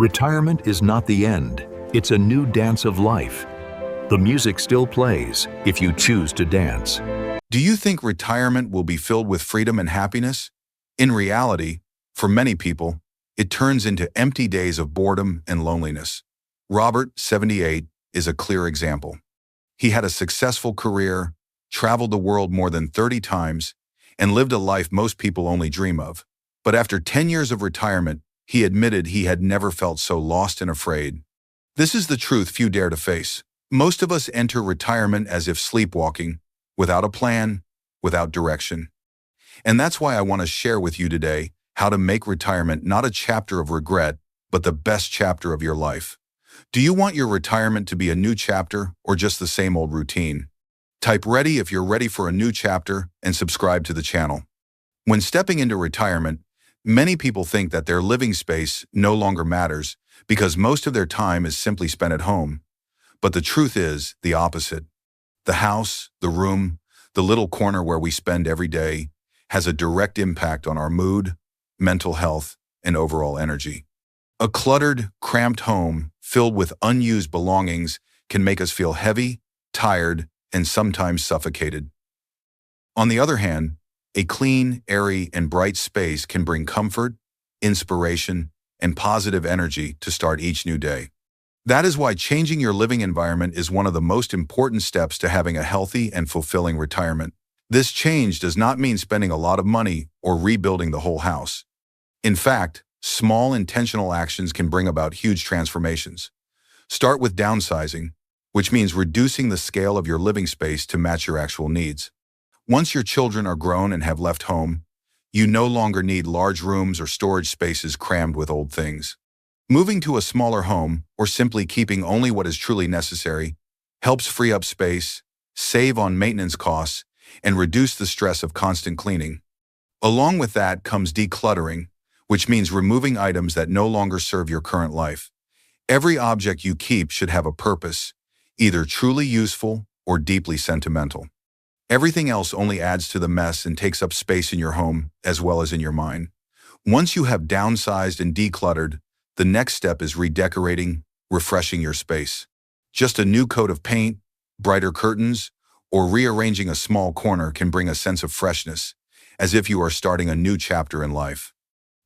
Retirement is not the end. It's a new dance of life. The music still plays if you choose to dance. Do you think retirement will be filled with freedom and happiness? In reality, for many people, it turns into empty days of boredom and loneliness. Robert, 78, is a clear example. He had a successful career, traveled the world more than 30 times, and lived a life most people only dream of. But after 10 years of retirement, he admitted he had never felt so lost and afraid. This is the truth few dare to face. Most of us enter retirement as if sleepwalking, without a plan, without direction. And that's why I want to share with you today how to make retirement not a chapter of regret, but the best chapter of your life. Do you want your retirement to be a new chapter or just the same old routine? Type ready if you're ready for a new chapter and subscribe to the channel. When stepping into retirement, many people think that their living space no longer matters because most of their time is simply spent at home. But the truth is the opposite. The house, the room, the little corner where we spend every day has a direct impact on our mood, mental health, and overall energy. A cluttered, cramped home filled with unused belongings can make us feel heavy, tired, and sometimes suffocated. On the other hand, a clean, airy, and bright space can bring comfort, inspiration, and positive energy to start each new day. That is why changing your living environment is one of the most important steps to having a healthy and fulfilling retirement. This change does not mean spending a lot of money or rebuilding the whole house. In fact, small intentional actions can bring about huge transformations. Start with downsizing, which means reducing the scale of your living space to match your actual needs. Once your children are grown and have left home, you no longer need large rooms or storage spaces crammed with old things. Moving to a smaller home, or simply keeping only what is truly necessary, helps free up space, save on maintenance costs, and reduce the stress of constant cleaning. Along with that comes decluttering, which means removing items that no longer serve your current life. Every object you keep should have a purpose, either truly useful or deeply sentimental. Everything else only adds to the mess and takes up space in your home as well as in your mind. Once you have downsized and decluttered, the next step is redecorating, refreshing your space. Just a new coat of paint, brighter curtains, or rearranging a small corner can bring a sense of freshness, as if you are starting a new chapter in life.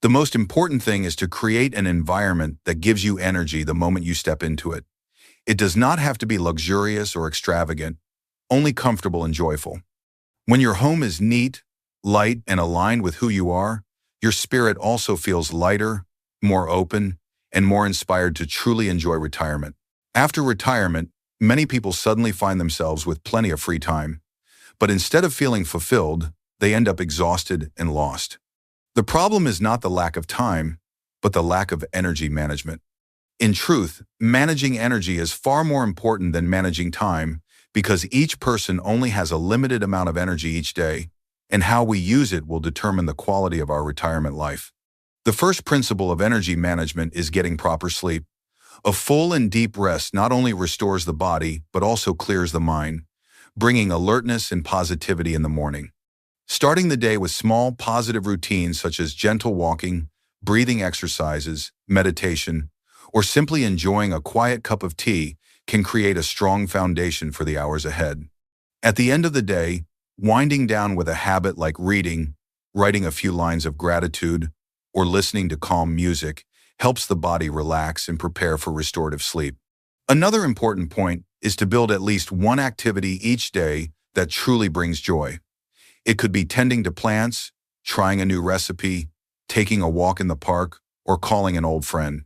The most important thing is to create an environment that gives you energy the moment you step into it. It does not have to be luxurious or extravagant, only comfortable and joyful. When your home is neat, light, and aligned with who you are, your spirit also feels lighter, more open, and more inspired to truly enjoy retirement. After retirement, many people suddenly find themselves with plenty of free time, but instead of feeling fulfilled, they end up exhausted and lost. The problem is not the lack of time, but the lack of energy management. In truth, managing energy is far more important than managing time because each person only has a limited amount of energy each day, and how we use it will determine the quality of our retirement life. The first principle of energy management is getting proper sleep. A full and deep rest not only restores the body, but also clears the mind, bringing alertness and positivity in the morning. Starting the day with small, positive routines such as gentle walking, breathing exercises, meditation, or simply enjoying a quiet cup of tea can create a strong foundation for the hours ahead. At the end of the day, winding down with a habit like reading, writing a few lines of gratitude, or listening to calm music helps the body relax and prepare for restorative sleep. Another important point is to build at least one activity each day that truly brings joy. It could be tending to plants, trying a new recipe, taking a walk in the park, or calling an old friend.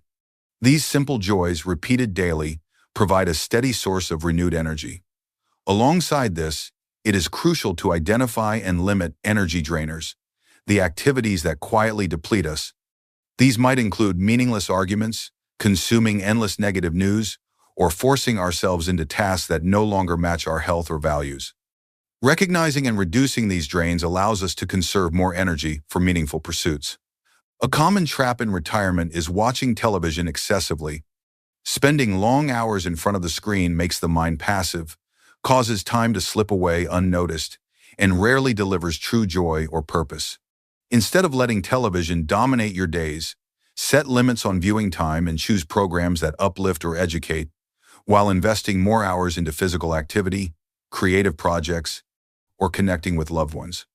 These simple joys, repeated daily, provide a steady source of renewed energy. Alongside this, it is crucial to identify and limit energy drainers, the activities that quietly deplete us. These might include meaningless arguments, consuming endless negative news, or forcing ourselves into tasks that no longer match our health or values. Recognizing and reducing these drains allows us to conserve more energy for meaningful pursuits. A common trap in retirement is watching television excessively. Spending long hours in front of the screen makes the mind passive, causes time to slip away unnoticed, and rarely delivers true joy or purpose. Instead of letting television dominate your days, Set limits on viewing time and choose programs that uplift or educate, while investing more hours into physical activity, creative projects, or connecting with loved ones.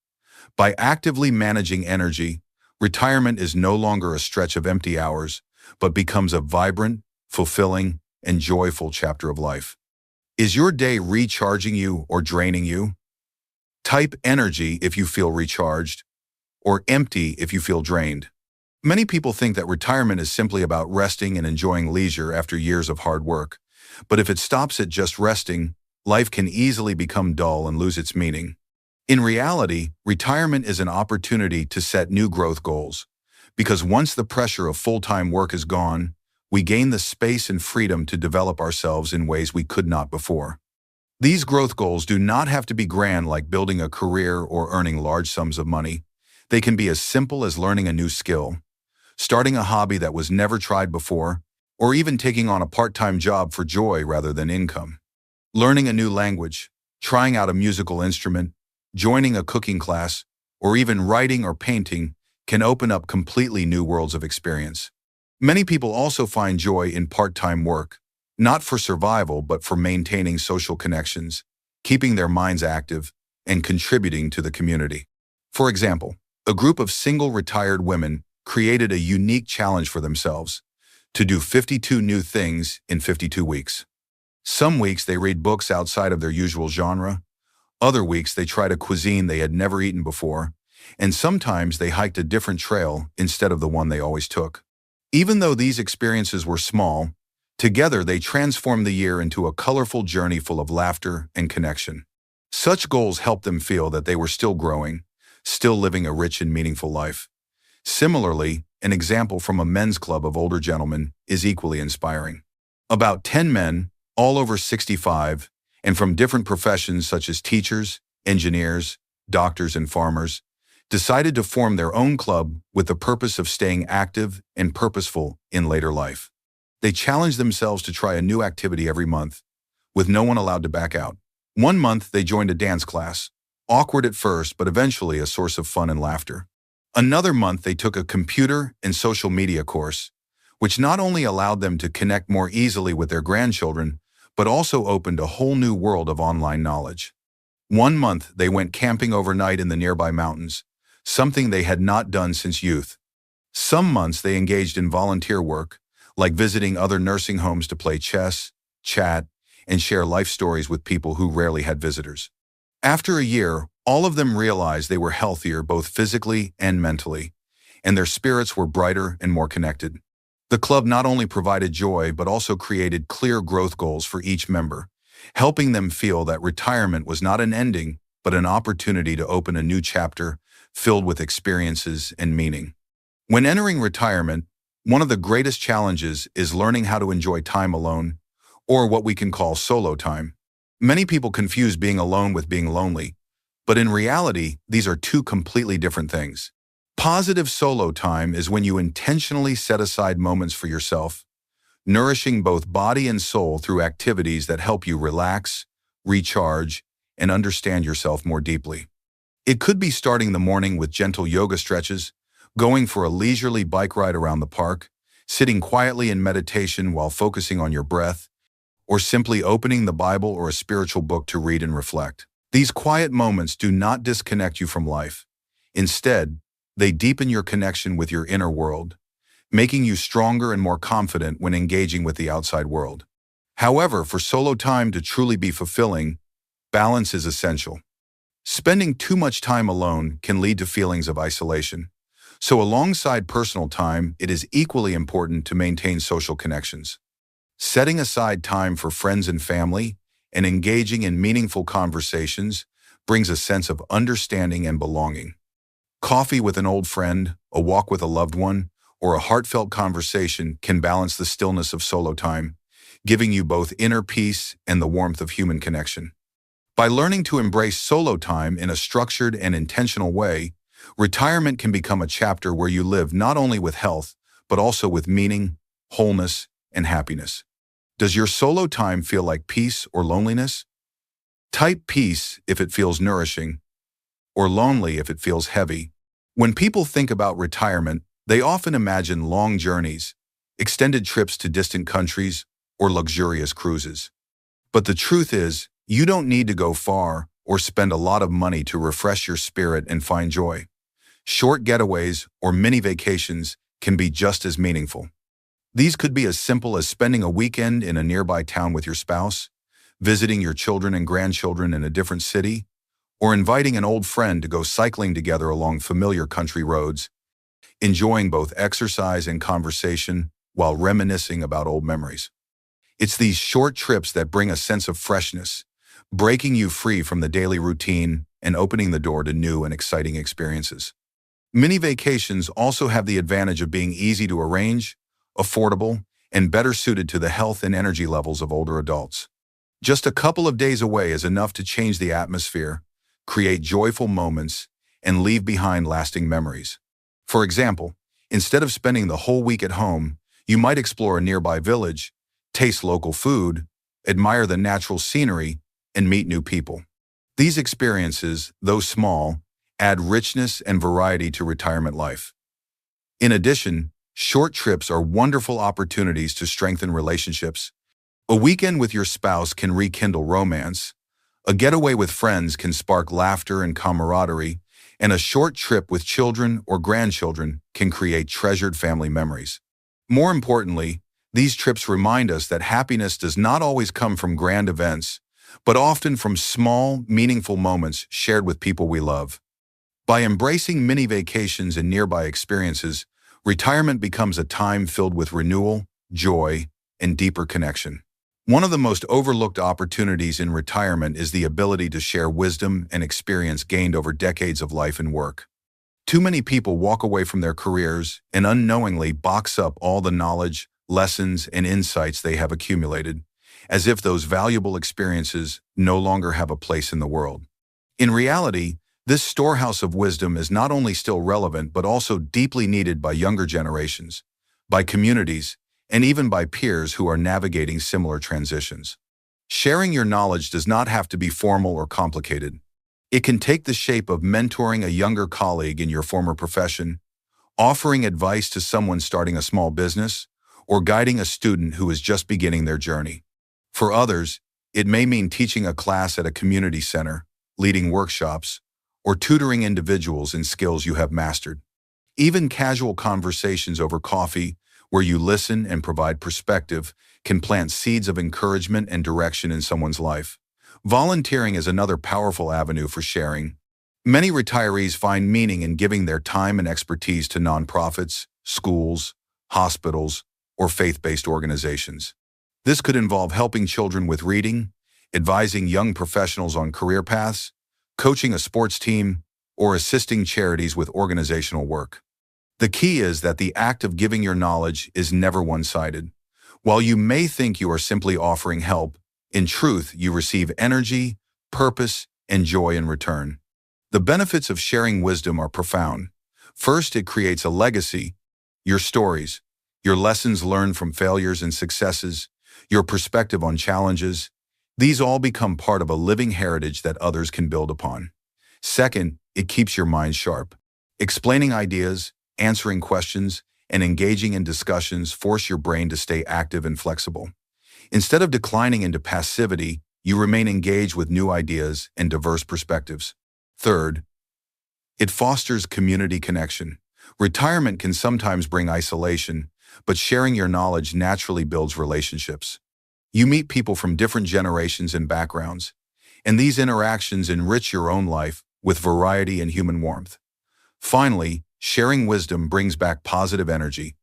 By actively managing energy, retirement is no longer a stretch of empty hours, but becomes a vibrant, fulfilling, and joyful chapter of life. Is your day recharging you or draining you? Type energy if you feel recharged, or empty if you feel drained. Many people think that retirement is simply about resting and enjoying leisure after years of hard work. But if it stops at just resting, life can easily become dull and lose its meaning. In reality, retirement is an opportunity to set new growth goals. Because once the pressure of full-time work is gone, we gain the space and freedom to develop ourselves in ways we could not before. These growth goals do not have to be grand like building a career or earning large sums of money. They can be as simple as learning a new skill, starting a hobby that was never tried before, or even taking on a part-time job for joy rather than income. Learning a new language, trying out a musical instrument, joining a cooking class, or even writing or painting can open up completely new worlds of experience. Many people also find joy in part-time work, not for survival but for maintaining social connections, keeping their minds active, and contributing to the community. For example, a group of single retired women created a unique challenge for themselves: to do 52 new things in 52 weeks. Some weeks they read books outside of their usual genre, other weeks they tried a cuisine they had never eaten before, and sometimes they hiked a different trail instead of the one they always took. Even though these experiences were small, together they transformed the year into a colorful journey full of laughter and connection. Such goals helped them feel that they were still growing, still living a rich and meaningful life. Similarly, an example from a men's club of older gentlemen is equally inspiring. About 10 men, all over 65, and from different professions such as teachers, engineers, doctors, and farmers, decided to form their own club with the purpose of staying active and purposeful in later life. They challenged themselves to try a new activity every month, with no one allowed to back out. One month, they joined a dance class, awkward at first, but eventually a source of fun and laughter. Another month, they took a computer and social media course, which not only allowed them to connect more easily with their grandchildren, but also opened a whole new world of online knowledge. One month, they went camping overnight in the nearby mountains, something they had not done since youth. Some months, they engaged in volunteer work, like visiting other nursing homes to play chess, chat, and share life stories with people who rarely had visitors. After a year, all of them realized they were healthier both physically and mentally, and their spirits were brighter and more connected. The club not only provided joy but also created clear growth goals for each member, helping them feel that retirement was not an ending but an opportunity to open a new chapter filled with experiences and meaning. When entering retirement, one of the greatest challenges is learning how to enjoy time alone, or what we can call solo time. Many people confuse being alone with being lonely, but in reality, these are two completely different things. Positive solo time is when you intentionally set aside moments for yourself, nourishing both body and soul through activities that help you relax, recharge, and understand yourself more deeply. It could be starting the morning with gentle yoga stretches, going for a leisurely bike ride around the park, sitting quietly in meditation while focusing on your breath, or simply opening the Bible or a spiritual book to read and reflect. These quiet moments do not disconnect you from life. Instead, they deepen your connection with your inner world, making you stronger and more confident when engaging with the outside world. However, for solo time to truly be fulfilling, balance is essential. Spending too much time alone can lead to feelings of isolation. So alongside personal time, it is equally important to maintain social connections. Setting aside time for friends and family and engaging in meaningful conversations brings a sense of understanding and belonging. Coffee with an old friend, a walk with a loved one, or a heartfelt conversation can balance the stillness of solo time, giving you both inner peace and the warmth of human connection. By learning to embrace solo time in a structured and intentional way, retirement can become a chapter where you live not only with health, but also with meaning, wholeness, and happiness. Does your solo time feel like peace or loneliness? Type peace if it feels nourishing, or lonely if it feels heavy. When people think about retirement, They often imagine long journeys, extended trips to distant countries, or luxurious cruises. But the truth is, you don't need to go far or spend a lot of money to refresh your spirit and find joy. Short getaways or mini vacations can be just as meaningful. These could be as simple as spending a weekend in a nearby town with your spouse, visiting your children and grandchildren in a different city, or inviting an old friend to go cycling together along familiar country roads, enjoying both exercise and conversation while reminiscing about old memories. It's these short trips that bring a sense of freshness, breaking you free from the daily routine and opening the door to new and exciting experiences. Mini vacations also have the advantage of being easy to arrange, affordable, and better suited to the health and energy levels of older adults. Just a couple of days away is enough to change the atmosphere, create joyful moments, and leave behind lasting memories. For example, instead of spending the whole week at home, you might explore a nearby village, taste local food, admire the natural scenery, and meet new people. These experiences, though small, add richness and variety to retirement life. In addition, short trips are wonderful opportunities to strengthen relationships. A weekend with your spouse can rekindle romance, a getaway with friends can spark laughter and camaraderie, and a short trip with children or grandchildren can create treasured family memories. More importantly, these trips remind us that happiness does not always come from grand events, but often from small, meaningful moments shared with people we love. By embracing mini vacations and nearby experiences, retirement becomes a time filled with renewal, joy, and deeper connection. One of the most overlooked opportunities in retirement is the ability to share wisdom and experience gained over decades of life and work. Too many people walk away from their careers and unknowingly box up all the knowledge, lessons, and insights they have accumulated, as if those valuable experiences no longer have a place in the world. In reality, this storehouse of wisdom is not only still relevant but also deeply needed by younger generations, by communities, and even by peers who are navigating similar transitions. Sharing your knowledge does not have to be formal or complicated. It can take the shape of mentoring a younger colleague in your former profession, offering advice to someone starting a small business, or guiding a student who is just beginning their journey. For others, it may mean teaching a class at a community center, leading workshops, or tutoring individuals in skills you have mastered. Even casual conversations over coffee, where you listen and provide perspective, can plant seeds of encouragement and direction in someone's life. Volunteering is another powerful avenue for sharing. Many retirees find meaning in giving their time and expertise to nonprofits, schools, hospitals, or faith-based organizations. This could involve helping children with reading, advising young professionals on career paths, coaching a sports team, or assisting charities with organizational work. The key is that the act of giving your knowledge is never one-sided. While you may think you are simply offering help, in truth, you receive energy, purpose, and joy in return. The benefits of sharing wisdom are profound. First, it creates a legacy. Your stories, your lessons learned from failures and successes, your perspective on challenges, these all become part of a living heritage that others can build upon. Second, it keeps your mind sharp. Explaining ideas, answering questions, and engaging in discussions force your brain to stay active and flexible. Instead of declining into passivity, you remain engaged with new ideas and diverse perspectives. Third, it fosters community connection. Retirement can sometimes bring isolation, but sharing your knowledge naturally builds relationships. You meet people from different generations and backgrounds, and these interactions enrich your own life with variety and human warmth. Finally, sharing wisdom brings back positive energy.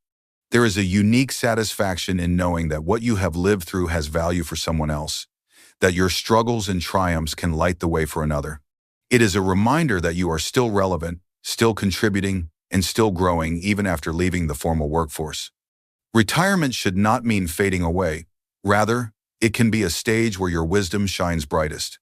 There is a unique satisfaction in knowing that what you have lived through has value for someone else, that your struggles and triumphs can light the way for another. It is a reminder that you are still relevant, still contributing, and still growing even after leaving the formal workforce. Retirement should not mean fading away. Rather, it can be a stage where your wisdom shines brightest.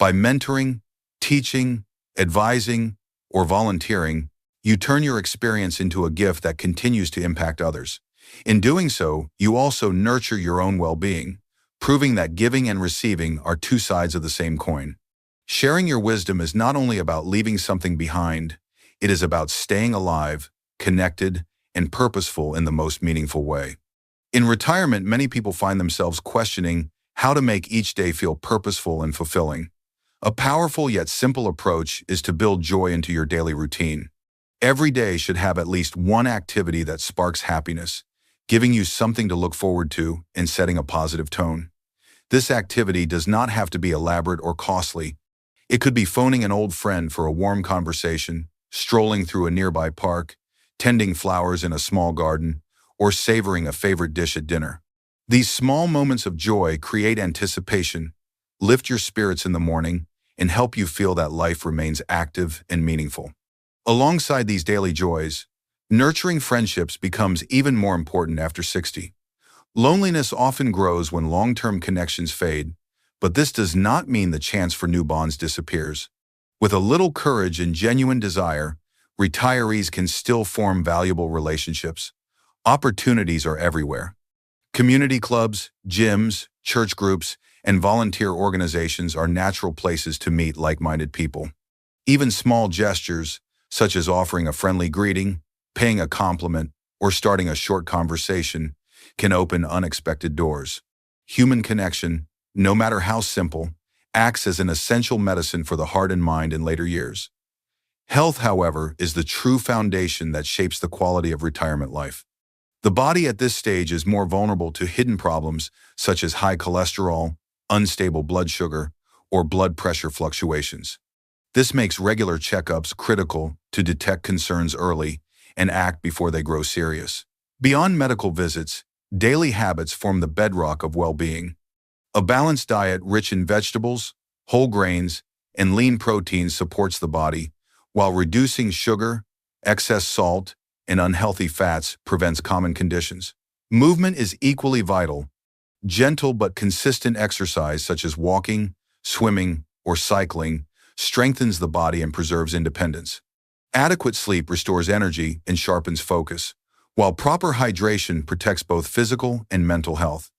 By mentoring, teaching, advising, or volunteering, you turn your experience into a gift that continues to impact others. In doing so, you also nurture your own well-being, proving that giving and receiving are two sides of the same coin. Sharing your wisdom is not only about leaving something behind, it is about staying alive, connected, and purposeful in the most meaningful way. In retirement, many people find themselves questioning how to make each day feel purposeful and fulfilling. A powerful yet simple approach is to build joy into your daily routine. Every day should have at least one activity that sparks happiness, giving you something to look forward to and setting a positive tone. This activity does not have to be elaborate or costly. It could be phoning an old friend for a warm conversation, strolling through a nearby park, tending flowers in a small garden, or savoring a favorite dish at dinner. These small moments of joy create anticipation, lift your spirits in the morning, and help you feel that life remains active and meaningful. Alongside these daily joys, nurturing friendships becomes even more important after 60. Loneliness often grows when long-term connections fade, but this does not mean the chance for new bonds disappears. With a little courage and genuine desire, retirees can still form valuable relationships. Opportunities are everywhere. Community clubs, gyms, church groups, and volunteer organizations are natural places to meet like-minded people. Even small gestures, such as offering a friendly greeting, paying a compliment, or starting a short conversation, can open unexpected doors. Human connection, no matter how simple, acts as an essential medicine for the heart and mind in later years. Health, however, is the true foundation that shapes the quality of retirement life. The body at this stage is more vulnerable to hidden problems such as high cholesterol, unstable blood sugar, or blood pressure fluctuations. This makes regular checkups critical to detect concerns early and act before they grow serious. Beyond medical visits, daily habits form the bedrock of well-being. A balanced diet rich in vegetables, whole grains, and lean proteins supports the body, while reducing sugar, excess salt, and unhealthy fats prevents common conditions. Movement is equally vital. Gentle but consistent exercise such as walking, swimming, or cycling strengthens the body and preserves independence. Adequate sleep restores energy and sharpens focus, while proper hydration protects both physical and mental health.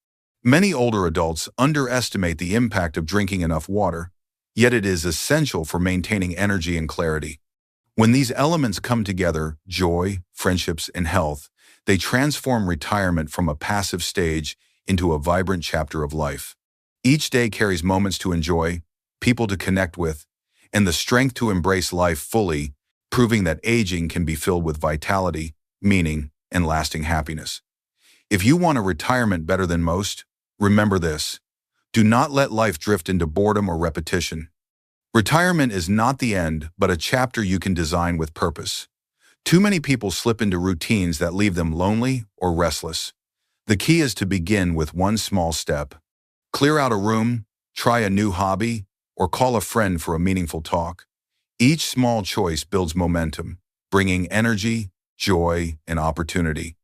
Many older adults underestimate the impact of drinking enough water, yet it is essential for maintaining energy and clarity. When these elements come together, joy, friendships, and health, they transform retirement from a passive stage into a vibrant chapter of life. Each day carries moments to enjoy, people to connect with, and the strength to embrace life fully, proving that aging can be filled with vitality, meaning, and lasting happiness. If you want a retirement better than most, remember this: do not let life drift into boredom or repetition. Retirement is not the end, but a chapter you can design with purpose. Too many people slip into routines that leave them lonely or restless. The key is to begin with one small step. Clear out a room, try a new hobby, or call a friend for a meaningful talk. Each small choice builds momentum, bringing energy, joy, and opportunity.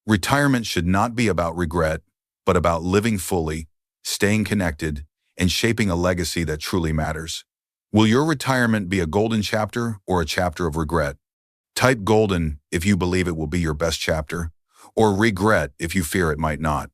Retirement should not be about regret, but about living fully, staying connected, and shaping a legacy that truly matters. Will your retirement be a golden chapter or a chapter of regret? Type golden if you believe it will be your best chapter, or regret if you fear it might not.